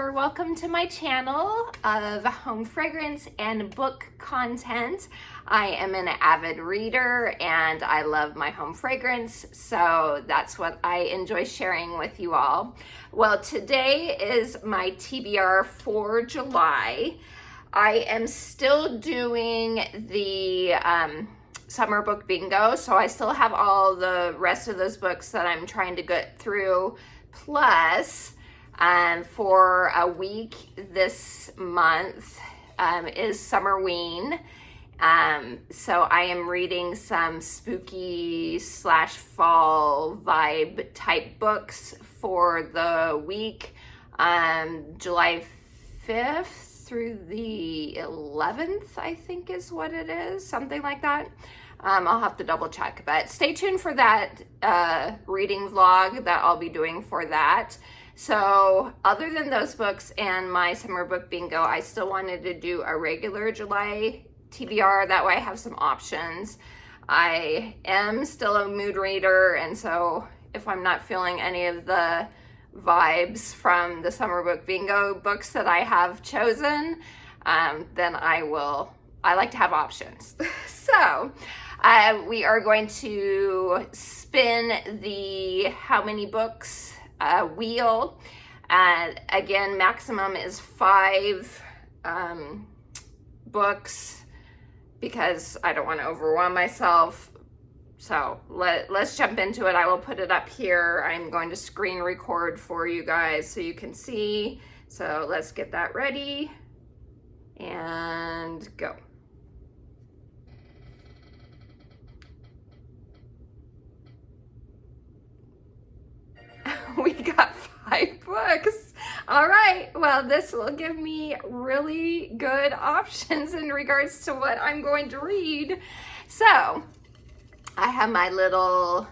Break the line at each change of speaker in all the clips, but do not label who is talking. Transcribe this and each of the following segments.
or welcome to my channel of home fragrance and book content. I am an avid reader and I love my home fragrance, so that's what I enjoy sharing with you all. Well, today is my TBR for July. I am still doing the summer book bingo, so I still have all the rest of those books that I'm trying to get through. Plus, for a week this month is Summerween. So I am reading some spooky / fall vibe type books for the week, July 5th through the 11th, I think is what it is, something like that. I'll have to double check, but stay tuned for that reading vlog that I'll be doing for that. So other than those books and my summer book bingo, I still wanted to do a regular July TBR. That way I have some options. I am still a mood reader, and so if I'm not feeling any of the vibes from the summer book bingo books that I have chosen, then I like to have options. So we are going to spin the how many books wheel. Again, maximum is 5 books because I don't want to overwhelm myself. So let's jump into it. I will put it up here. I'm going to screen record for you guys so you can see. So let's get that ready and go. We got 5 books. All right, well, this will give me really good options in regards to what I'm going to read. So I have my little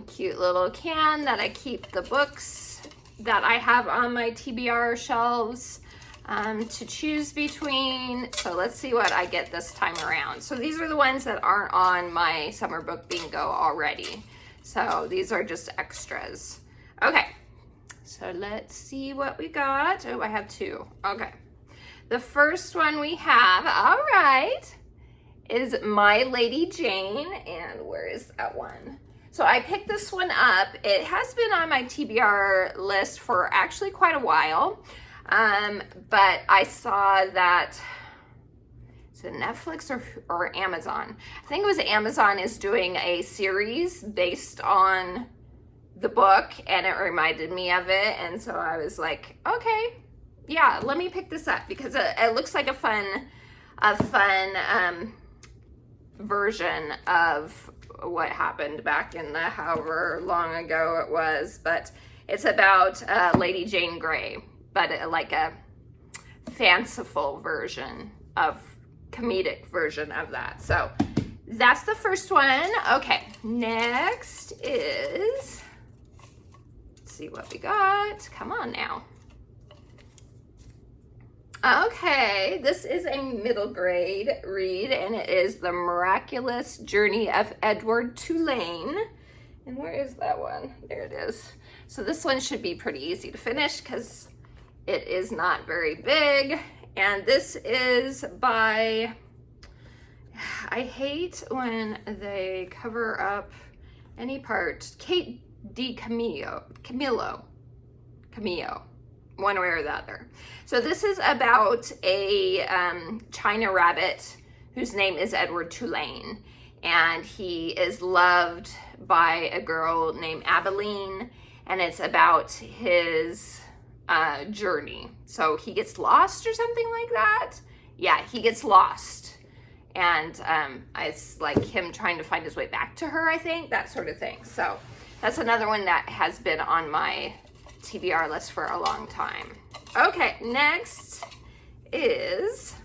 cute little can that I keep the books that I have on my TBR shelves to choose between. So let's see what I get this time around. So these are the ones that aren't on my summer book bingo already. So these are just extras. Okay, so let's see what we got. Oh, I have 2. Okay. The first one we have, all right, is My Lady Jane. And where is that one? So I picked this one up. It has been on my TBR list for actually quite a while. But I saw that, is it Netflix or Amazon? I think it was Amazon is doing a series based on the book, and it reminded me of it. And so I was like, okay, yeah, let me pick this up because it looks like a fun version of what happened back in the however long ago it was. But it's about Lady Jane Grey, but like a fanciful version of comedic version of that. So that's the first one. Okay, next is, let's see what we got. Come on now. Okay, this is a middle grade read, and it is The Miraculous Journey of Edward Tulane. And where is that one? There it is. So this one should be pretty easy to finish because it is not very big. And this is by, I hate when they cover up any part, Kate Camillo, one way or the other. So this is about a China rabbit whose name is Edward Tulane, and he is loved by a girl named Abilene, and it's about his journey. So he gets lost or something like that. Yeah, he gets lost, and it's like him trying to find his way back to her, I think, that sort of thing. So that's another one that has been on my TBR list for a long time. Okay, next is,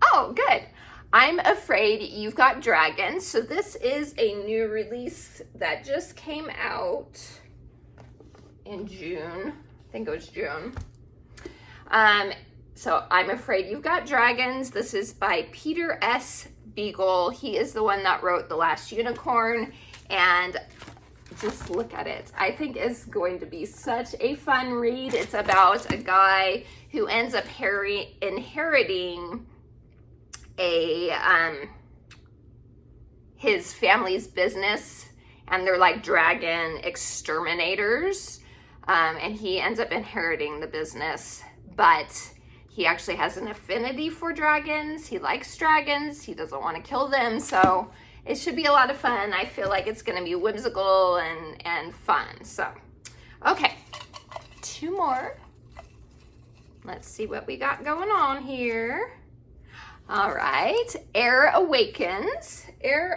oh, good. I'm Afraid You've Got Dragons. So this is a new release that just came out in June. I think it was June. So I'm Afraid You've Got Dragons. This is by Peter S. Beagle. He is the one that wrote The Last Unicorn, and just look at it. I think it's going to be such a fun read. It's about a guy who ends up inheriting his family's business, and they're like dragon exterminators. And he ends up inheriting the business, but he actually has an affinity for dragons. He likes dragons. He doesn't want to kill them. So it should be a lot of fun. I feel like it's going to be whimsical and fun. So, okay, 2 more. Let's see what we got going on here. All right, Awakens.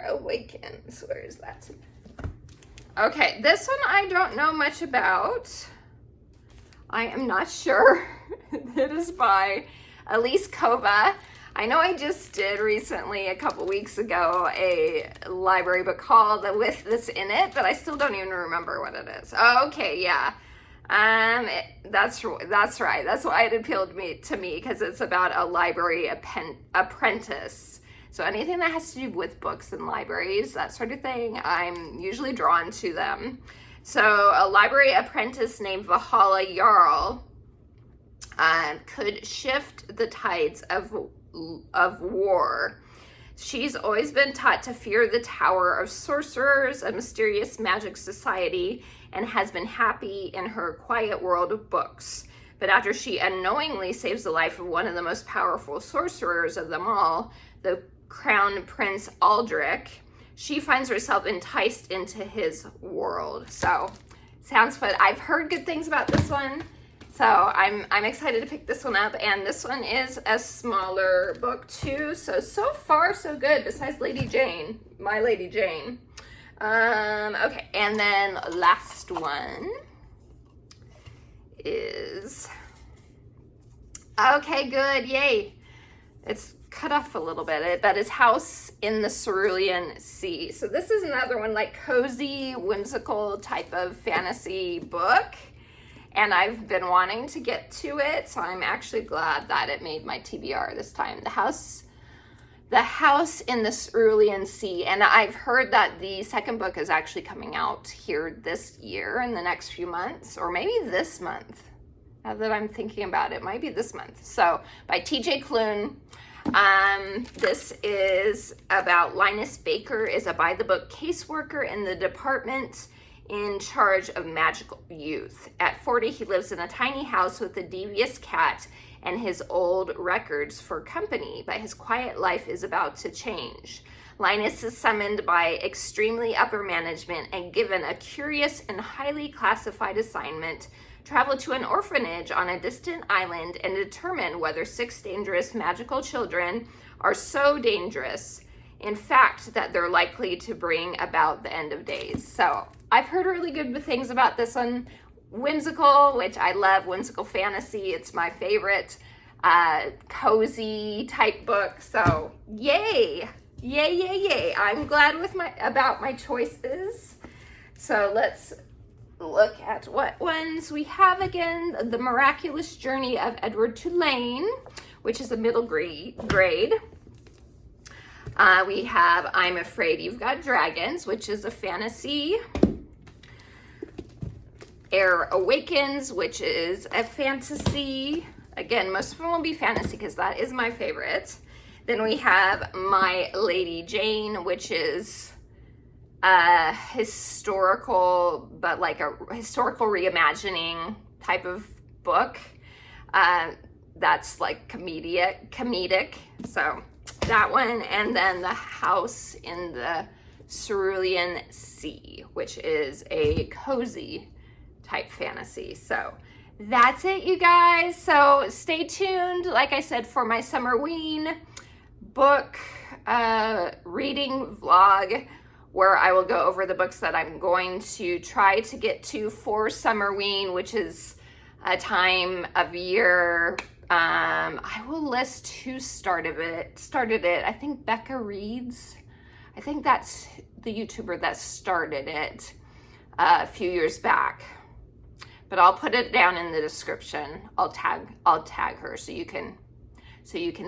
Awakens, where is that? Okay, this one I don't know much about. I am not sure. It is by Elise Kova. I know I just did recently, a couple weeks ago, a library book haul with this in it, but I still don't even remember what it is. Okay, yeah. That's right. That's why it appealed to me, because it's about a library apprentice. So anything that has to do with books and libraries, that sort of thing, I'm usually drawn to them. So a library apprentice named Valhalla Jarl could shift the tides of war. She's always been taught to fear the Tower of Sorcerers, a mysterious magic society, and has been happy in her quiet world of books. But after she unknowingly saves the life of one of the most powerful sorcerers of them all, the Crown Prince Aldrich, she finds herself enticed into his world. So, sounds fun. I've heard good things about this one. So I'm excited to pick this one up, and this one is a smaller book too. So far so good. Besides Lady Jane, my Lady Jane. Okay, and then last one is okay. Good, yay! It's cut off a little bit, but it's House in the Cerulean Sea. So this is another one, like cozy, whimsical type of fantasy book. And I've been wanting to get to it, so I'm actually glad that it made my TBR this time. The House in the Cerulean Sea. And I've heard that the second book is actually coming out here this year in the next few months, or maybe this month. Now that I'm thinking about it, might be this month. So by TJ Klune. This is about Linus Baker, is a by-the-book caseworker in the department in charge of magical youth. At 40, he lives in a tiny house with a devious cat and his old records for company, but his quiet life is about to change. Linus is summoned by extremely upper management and given a curious and highly classified assignment: travel to an orphanage on a distant island and determine whether 6 dangerous magical children are so dangerous, in fact, that they're likely to bring about the end of days. So I've heard really good things about this one. Whimsical, which I love, whimsical fantasy. It's my favorite cozy type book. So yay, yay, yay, yay. I'm glad about my choices. So let's look at what ones we have again. The Miraculous Journey of Edward Tulane, which is a middle grade. We have I'm Afraid You've Got Dragons, which is a fantasy. Awakens, which is a fantasy. Again, most of them will be fantasy because that is my favorite. Then we have My Lady Jane, which is a historical, but like a historical reimagining type of book. That's like comedic. So that one, and then The House in the Cerulean Sea, which is a cozy type fantasy. So that's it, you guys. So stay tuned, like I said, for my Summerween book reading vlog, where I will go over the books that I'm going to try to get to for Summerween, which is a time of year. I will list who started it. I think Becca Reeds. I think that's the YouTuber that started it a few years back. But I'll put it down in the description. I'll tag her so you can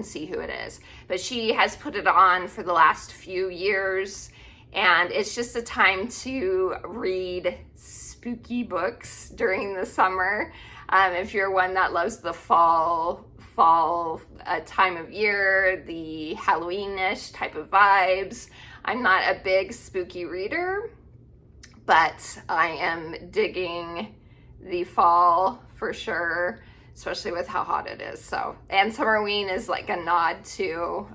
see who it is. But she has put it on for the last few years, And it's just a time to read spooky books during the summer. If you're one that loves the fall time of year, the Halloween-ish type of vibes. I'm not a big spooky reader, but I am digging the fall for sure, especially with how hot it is. So, and Summerween is like a nod to,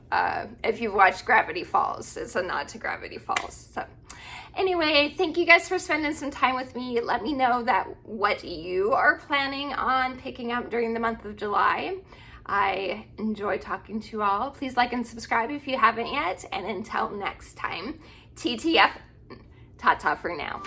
if you've watched Gravity Falls, it's a nod to Gravity Falls. So anyway, thank you guys for spending some time with me. Let me know that what you are planning on picking up during the month of July. I enjoy talking to you all. Please like and subscribe if you haven't yet. And until next time, TTF, ta-ta for now.